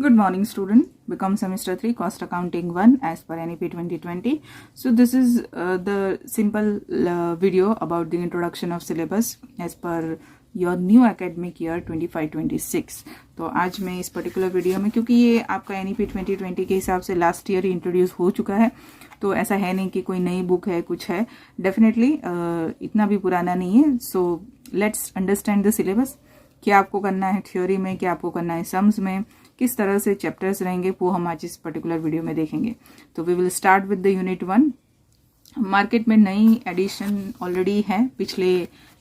Good morning, student. Become semester 3 cost accounting 1 as per NEP 2020. So this is the simple video about the introduction of syllabus as per your new academic year 25-26. तो आज मैं इस particular video में, क्योंकि ये आपका NEP 2020 के हिसाब से लास्ट ईयर इंट्रोड्यूस हो चुका है, तो ऐसा है नहीं कि कोई नई बुक है, कुछ है, डेफिनेटली इतना भी पुराना नहीं है. So let's understand the syllabus. क्या आपको करना है थ्योरी में, क्या आपको करना है सम्स में, किस तरह से चैप्टर्स रहेंगे, वो हम आज इस पर्टिकुलर वीडियो में देखेंगे. तो we will start with the unit 1. Market में नई एडिशन ऑलरेडी है पिछले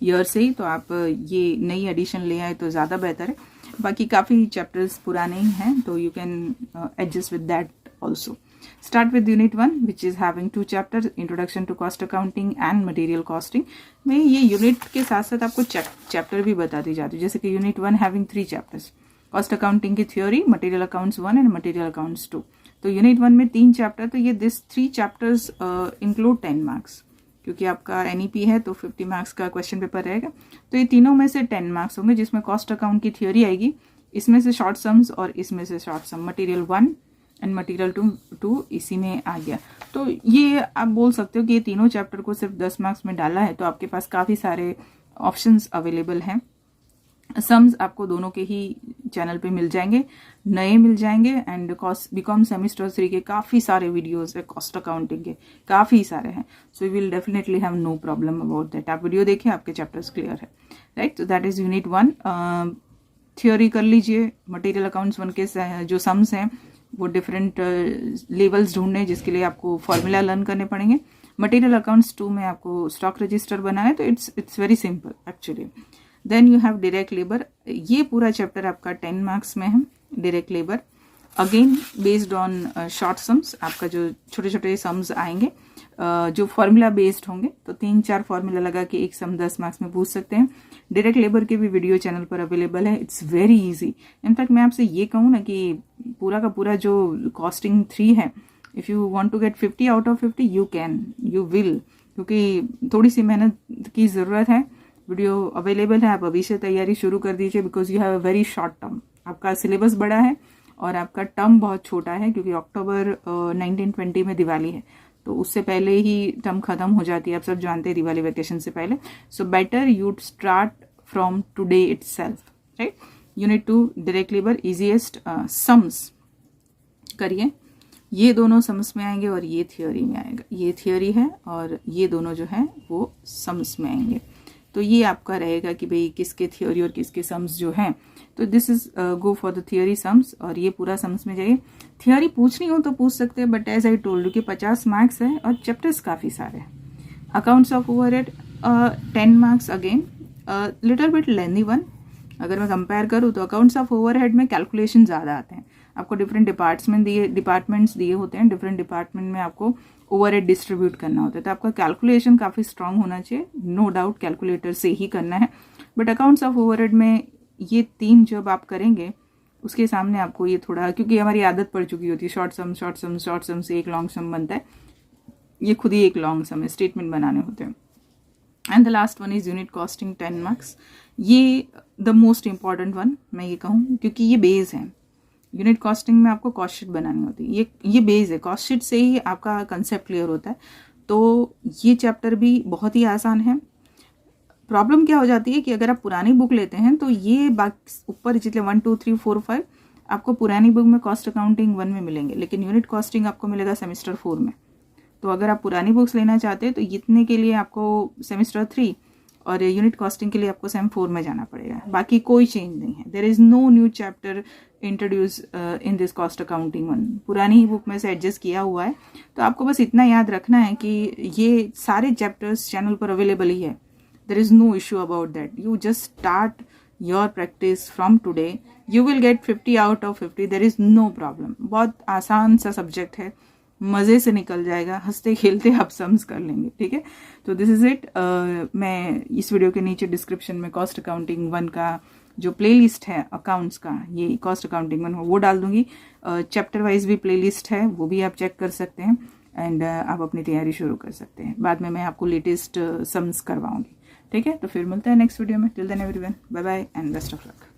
ईयर से ही, तो आप ये नई एडिशन ले आए तो ज़्यादा बेहतर है. बाकी काफ़ी चैप्टर्स पुराने ही हैं, तो you can adjust with that also. Start with Unit 1, which is having 2 chapters, Introduction to Cost Accounting and Material Costing. मैं ये यूनिट के साथ साथ आपको चैप्टर भी बताती जाती हूँ. जैसे कि Unit 1 having 3 chapters, Cost Accounting की theory, Material Accounts 1 and Material Accounts 2. तो Unit 1 में 3 चैप्टर, तो ये दिस 3 chapters include 10 मार्क्स, क्योंकि आपका NEP है तो 50 मार्क्स का क्वेश्चन पेपर रहेगा. तो ये तीनों में से 10 मार्क्स होंगे, जिसमें कॉस्ट अकाउंट की थ्योरी आएगी, इसमें से शॉर्ट सम्स और इसमें से short sum. Material 1 and material 2 इसी में आ गया. तो ये आप बोल सकते हो कि ये तीनों चैप्टर को सिर्फ 10 मार्क्स में डाला है, तो आपके पास काफ़ी सारे ऑप्शंस अवेलेबल हैं. सम्स आपको दोनों के ही चैनल पे मिल जाएंगे, नए मिल जाएंगे. एंड बीकॉम सेमेस्टर 3 के काफ़ी सारे वीडियोस है, कॉस्ट अकाउंटिंग के काफ़ी सारे हैं. So you will definitely have no problem about that. आप वीडियो देखें, आपके चैप्टर्स क्लियर है, राइट. तो दैट इज़ यूनिट 1. थ्योरी कर लीजिए. मटेरियल अकाउंट्स 1 के जो सम्स हैं वो डिफरेंट लेवल्स ढूंढने, जिसके लिए आपको फॉर्मूला लर्न करने पड़ेंगे. मटेरियल अकाउंट्स 2 में आपको स्टॉक रजिस्टर बनाना है, तो it's very simple actually. Then you have direct labour. ये पूरा चैप्टर आपका 10 मार्क्स में है. Direct labour again based on short sums. आपका जो छोटे छोटे सम्स आएंगे जो फॉर्मूला बेस्ड होंगे, तो 3-4 फॉर्मूला लगा के एक सम 10 मार्क्स में पूछ सकते हैं. डायरेक्ट लेबर के भी वीडियो चैनल पर अवेलेबल है. It's very easy. इनफैक्ट मैं आपसे ये कहूँ ना कि पूरा का पूरा जो कॉस्टिंग 3 है, if you want to get 50 out of 50 you can, you will, क्योंकि थोड़ी सी मेहनत की ज़रूरत है. वीडियो अवेलेबल है, आप अभी से तैयारी शुरू कर दीजिए, because you have a very short term. आपका सिलेबस बड़ा है और आपका टर्म बहुत छोटा है, क्योंकि अक्टूबर 1920 में दिवाली है, तो उससे पहले ही टर्म खत्म हो जाती है. आप सब जानते हैं, दिवाली वेकेशन से पहले. So better you start from today itself, right. Unit 2 direct labour, easiest sums करिए. ये दोनों सम्स में आएंगे और ये थ्योरी में आएगा. ये थ्योरी है और ये दोनों जो है वो सम्स में आएंगे. तो ये आपका रहेगा कि भाई किसके थ्योरी और किसके सम्स जो हैं. तो this is go for the theory sums, और ये पूरा सम्स में जाइए. थ्योरी पूछनी हो तो पूछ सकते हैं, but as I told you कि 50 मार्क्स है और चैप्टर्स काफ़ी सारे हैं. Accounts of overhead 10 marks, again little bit lengthy one. अगर मैं कंपेयर करूँ तो अकाउंट्स ऑफ ओवरहेड में कैलकुलेशन ज़्यादा आते हैं. आपको डिफरेंट डिपार्टमेंट्स दिए होते हैं. डिफरेंट डिपार्टमेंट में आपको ओवरहेड डिस्ट्रीब्यूट करना होता है, तो आपका कैलकुलेशन काफ़ी स्ट्रांग होना चाहिए. नो डाउट कैलकुलेटर से ही करना है. बट अकाउंट्स ऑफ ओवरहेड में ये 3 जब आप करेंगे, उसके सामने आपको ये थोड़ा, क्योंकि हमारी आदत पड़ चुकी होती है शॉर्ट सम से एक लॉन्ग सम बनता है. ये खुद ही एक लॉन्ग सम है, स्टेटमेंट बनाने होते हैं. And the last one is unit costing 10 marks. ये द मोस्ट इंपॉर्टेंट वन मैं ये कहूँ, क्योंकि ये बेस है. यूनिट कॉस्टिंग में आपको कॉस्ट शीट बनानी होती है. ये बेस है. कॉस्ट शीट से ही आपका कंसेप्ट क्लियर होता है. तो ये चैप्टर भी बहुत ही आसान है. प्रॉब्लम क्या हो जाती है कि अगर आप पुरानी बुक लेते हैं तो ये ऊपर जितने 1 2 3 4 5 आपको पुरानी बुक में कॉस्ट अकाउंटिंग 1 में मिलेंगे, लेकिन यूनिट कॉस्टिंग आपको मिलेगा सेमेस्टर 4 में. तो अगर आप पुरानी बुक्स लेना चाहते हैं तो इतने के लिए आपको सेमेस्टर 3, और यूनिट कॉस्टिंग के लिए आपको सेम 4 में जाना पड़ेगा. बाकी कोई चेंज नहीं है. There is no new chapter introduce in this cost accounting 1. पुरानी ही बुक में से एडजस्ट किया हुआ है. तो आपको बस इतना याद रखना है कि ये सारे चैप्टर्स चैनल पर अवेलेबल ही है. There is no issue about that. You just start your practice from today. You will get 50 out of 50. There is no problem. बहुत आसान सा सब्जेक्ट है, मज़े से निकल जाएगा. हंसते खेलते आप सम्स कर लेंगे, ठीक है. तो दिस इज़ इट. मैं इस वीडियो के नीचे डिस्क्रिप्शन में कॉस्ट अकाउंटिंग 1 का जो प्लेलिस्ट है अकाउंट्स का, ये कॉस्ट अकाउंटिंग 1 वो डाल दूंगी. चैप्टर वाइज भी प्लेलिस्ट है, वो भी आप चेक कर सकते हैं. एंड आप अपनी तैयारी शुरू कर सकते हैं. बाद में मैं आपको लेटेस्ट सम्स करवाऊंगी, ठीक है. तो फिर मिलते हैं नेक्स्ट वीडियो में. Till then everyone, bye bye and best of luck.